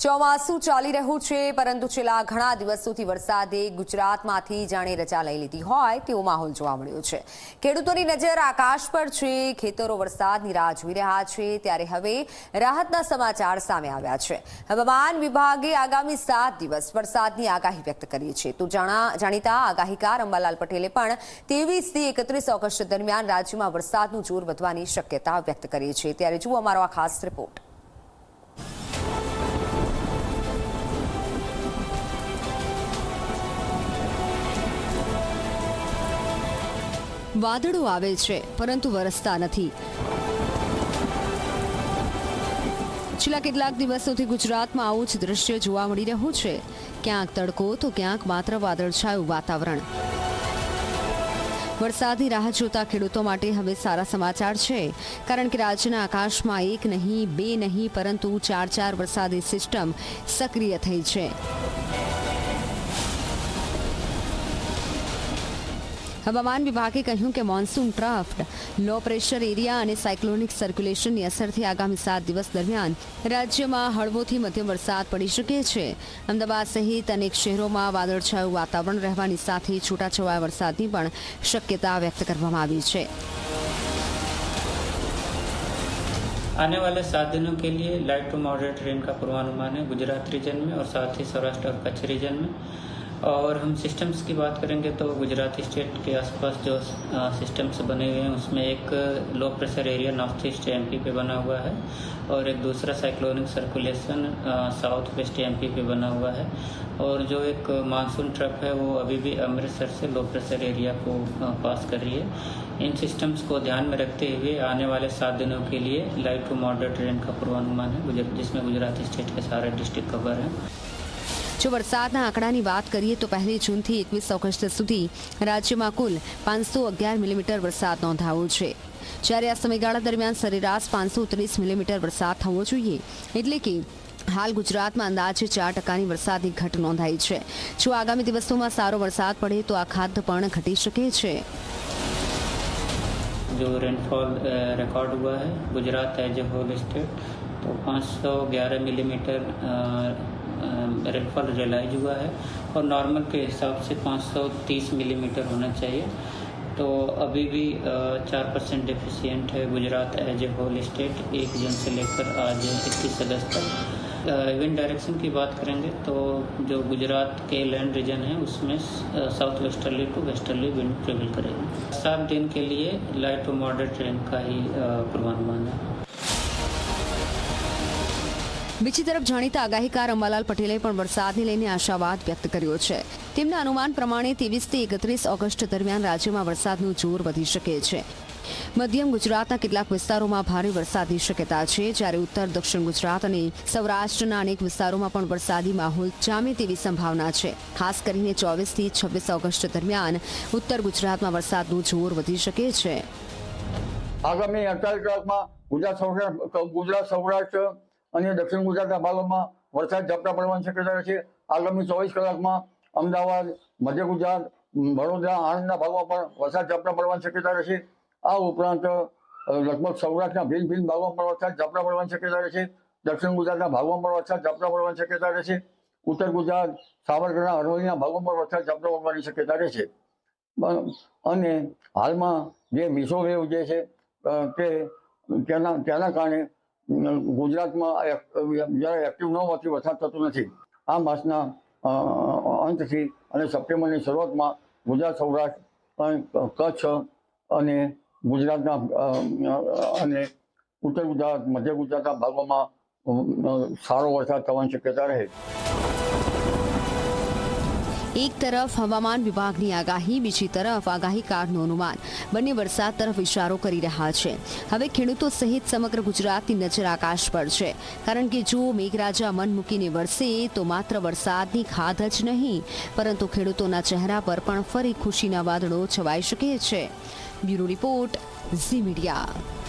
ચોમાસું ચાલી રહ્યું છે, પરંતુ છેલ્લા ઘણા દિવસોથી વરસાદે ગુજરાતમાંથી જાણે રજા લઈ લીધી હોય તેવો માહોલ જોવા મળ્યો છે। ખેડૂતોની નજર આકાશ પર છે। ખેતરો વરસાદની રાહ જોઈ રહ્યા છે, ત્યારે હવે રાહતના સમાચાર સામે આવ્યા છે। હવામાન વિભાગે આગામી 7 દિવસ વરસાદની આગાહી વ્યક્ત કરી છે। તો જાણીતા આગાહીકાર અંબાલાલ પટેલે પણ 23 થી 31 ઓગસ્ટ દરમિયાન રાજ્યમાં વરસાદનું જોર વધવાની શક્યતા વ્યક્ત કરી છે। ત્યારે જુઓ અમારો આ ખાસ રિપોર્ટ। વાદળો આવે છે, પરંતુ વરસતા નથી। છેલ્લા કેટલાક દિવસોથી ગુજરાતમાં આવું જ દ્રશ્ય જોવા મળી રહ્યું છે। ક્યાંક તડકો તો ક્યાંક માત્ર વાદળછાયું વાતાવરણ। વરસાદની રાહ જોતા ખેડૂતો માટે હવે સારા સમાચાર છે, કારણ કે રાજ્યના આકાશમાં એક નહીં, બે નહીં, પરંતુ 4 વરસાદી સિસ્ટમ સક્રિય થઈ છે। હવામાન વિભાગે કહ્યું કે monsoon trough, low pressure area અને સાયક્લોનિક સર્ક્યુલેશનની અસરથી આગામી 7 દિવસ દરમિયાન રાજ્યમાં હળવોથી મધ્યમ વરસાદ પડી શકે છે। અમદાવાદ સહિત અનેક શહેરોમાં વાદળછાયું વાતાવરણ રહેવાની સાથે છૂટાછવાયા વરસાદની પણ શક્યતા વ્યક્ત કરવામાં આવી છે। आने वाले 7 दिनों के लिए लाइट टू मॉडरेट रेन का पूर्वानुमान है गुजरात रीजन में और साथ ही सौराष्ट्र और कच्छ रीजन में। और हम सिस्टम्स की बात करेंगे तो गुजराती स्टेट के आसपास जो सिस्टम्स बने हुए हैं उसमें एक low pressure area north east MP पे बना हुआ है और एक दूसरा cyclonic circulation south west MP पे बना हुआ है। और जो एक मानसून ट्रफ है वो अभी भी अमृतसर से लो प्रेशर एरिया को पास कर रही है। इन सिस्टम्स को ध्यान में रखते हुए आने वाले 7 दिनों के लिए लाइट टू मॉडरेट रेन का पूर्वानुमान है, जिसमें गुजराती स्टेट के सारे डिस्ट्रिक्ट कवर हैं। जो वरसादના આંકડાની વાત કરીએ તો 1 જૂનથી 21 ઓગસ્ટ સુધી રાજ્યમાં કુલ 511 મિલીમીટર વરસાદ નોંધાયો છે, જ્યારે આ સમયગાળા દરમિયાન સરેરાશ 530 મિલીમીટર વરસાદ થવો જોઈએ। એટલે કે હાલ ગુજરાતમાં અંદાજે 4%ની વરસાદની ઘટ નોંધાઈ છે। જો આગામી દિવસોમાં સારો વરસાદ પડે તો આ ખાદ્ય પણ ઘટી શકે છે। जो रेनफॉल रिकॉर्ड हुआ है Gujarat as a whole state तो 511 मिलीमीटर रेनफॉल रियलाइज हुआ है और नॉर्मल के हिसाब से 530 मिलीमीटर होना चाहिए। तो अभी भी 4% डेफिशिएंट है Gujarat as a whole state 1 जून से लेकर आज 21 अगस्त तक। विंड डायरेक्शन की बात करेंगे तो जो गुजरात के लैंड रीजन है उसमें south westerly to westerly wind travel करेगी। 7 दिन के लिए लाइट टू मॉडरेट रेन का ही पूर्वानुमान है। બીજી તરફ જાણીતા આગાહીકાર અંબાલાલ પટેલે પણ વરસાદને લઈને આશાવાદ વ્યક્ત કર્યો છે। તેમના અનુમાન પ્રમાણે 23 થી 31 ઓગસ્ટ દરમિયાન રાજ્યમાં વરસાદનું જોર વધી શકે છે। મધ્યમ ગુજરાતના કેટલાક વિસ્તારોમાં ભારે વરસાદની શક્યતા છે, જ્યારે ઉત્તર દક્ષિણ ગુજરાત અને સૌરાષ્ટ્રના અનેક વિસ્તારોમાં પણ વરસાદી માહોલ જામે તેવી સંભાવના છે। ખાસ કરીને 24 થી 26 ઓગસ્ટ દરમિયાન ઉત્તર ગુજરાતમાં વરસાદનું જોર વધી શકે છે। આગામી 48 કલાકમાં ગુજરાત સૌરાષ્ટ્ર અને દક્ષિણ ગુજરાતના ભાગોમાં વરસાદ ઝાપટા પડવાની શક્યતા છે। આગામી 24 કલાકમાં અમદાવાદ, મધ્ય ગુજરાત, વડોદરા, આણંદના ભાગોમાં પણ વરસાદ ઝાપટા પડવાની શક્યતા રહેશે। આ ઉપરાંત લગભગ સૌરાષ્ટ્રના ભિન્ન ભાગોમાં પણ વરસાદ ઝાપટા પડવાની શક્યતા રહેશે। દક્ષિણ ગુજરાતના ભાગોમાં પણ વરસાદ ઝાપટા પડવાની શક્યતા રહેશે। ઉત્તર ગુજરાત, સાબરકાંઠા, અરવલ્લીના ભાગોમાં પણ વરસાદ ઝાપટા પડવાની શક્યતા રહેશે। અને હાલમાં જે મિસો વેવ જે છે તે તેના કારણે ગુજરાતમાં જ્યારે એક્ટિવ ન હોવાથી વરસાદ થતો નથી। આ માસના અંતથી અને સપ્ટેમ્બરની શરૂઆતમાં ગુજરાત, સૌરાષ્ટ્ર, કચ્છ અને ગુજરાતના અને ઉત્તર ગુજરાત, મધ્ય ગુજરાતના ભાગોમાં સારો વરસાદ થવાની શક્યતા રહે। એક તરફ હવામાન વિભાગની આગાહી, બીજી તરફ આગાહીકારનું અનુમાન, બંને વરસાદ તરફ ઇશારો કરી રહ્યા છે। હવે ખેડૂતો સહિત સમગ્ર ગુજરાતની નજર આકાશ પર છે, કારણ કે જો મેઘરાજા મન મૂકીને વરસે તો માત્ર વરસાદની ખાધ જ નહીં, પરંતુ ખેડૂતોના ચહેરા પર પણ ફરી ખુશીના વાદળો છવાઈ શકે છે। Bureau report, Zee media.